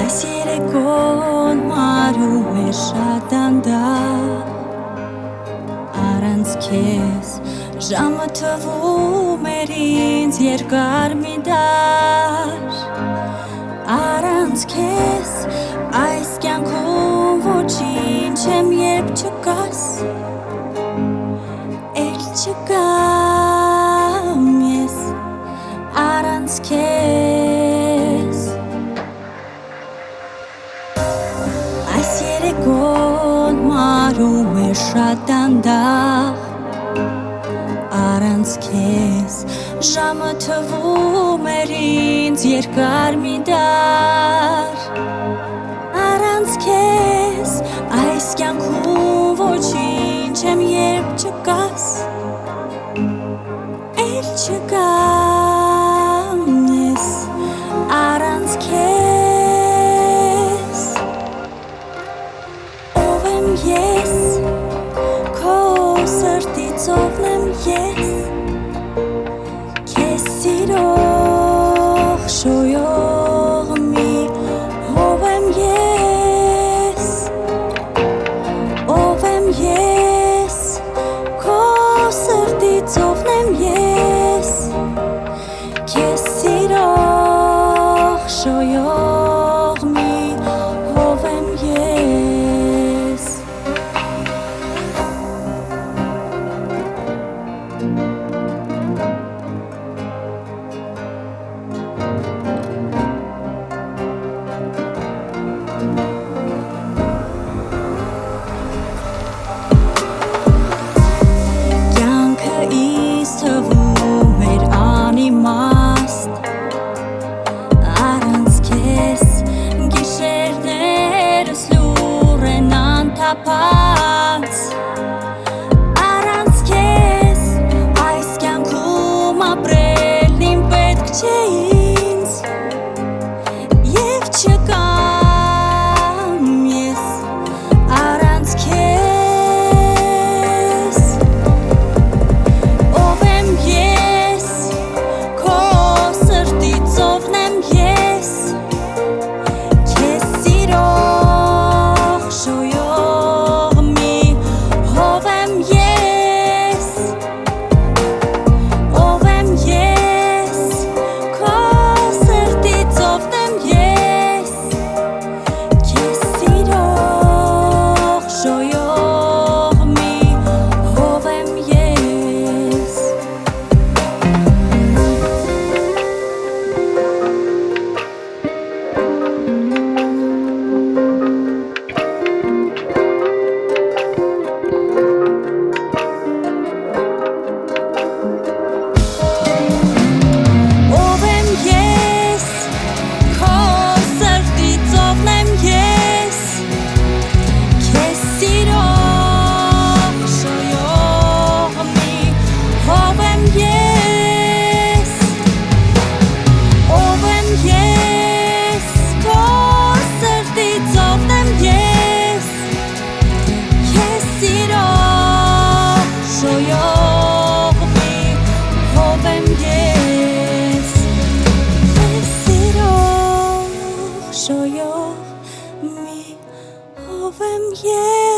Այս երեկոն մարում է շատ դանդաղ, առանց քեզ ժամը թվում էր ինձ երկար մի դար, առանց քեզ այս կյանքում ոչինչ եմ երբ չկաս, էլ չկամ ես առանց քեզ. Այս երեկոն մարում է շատ դանդաղ, առանց քեզ ժամը թվում էր ինձ երկար մի դար, առանց քեզ այս կյանքում ոչինչ եմ երբ չկաս, էլ չկամ ես առանց քեզ. Ով եմ ես, քո սրտից ովն եմ ես, քեզ սիրող շոյող մի ով եմ ես, ով եմ ես, քո սրտից ովն եմ ես, քեզ սիրող շոյող մի ով եմ ես. Կյանքը ինձ թվում էր անիմաստ, առանց քեզ գիշերներս լուռ են անթափած, առանց քեզ այս կյանքում ապրելն իմ պետք չէ ինձ, և չկամ ես առանց քեզ. Ով եմ ես, քո սրտից ովն եմ ես, քեզ սիրող շոյող մի ով եմ ես, ով եմ ես, քո սրտից ովն եմ ես, քեզ սիրող շոյող մի ով եմ ես. Ով եմ ես, քո սրտից ովն եմ ես, քեզ սիրող շոյող մի ով եմ ես, ով եմ ես, քո սրտից ովն եմ ես, քեզ սիրող շոյող մի ով եմ ես, քեզ սիրող շոյող մի ով եմ ես.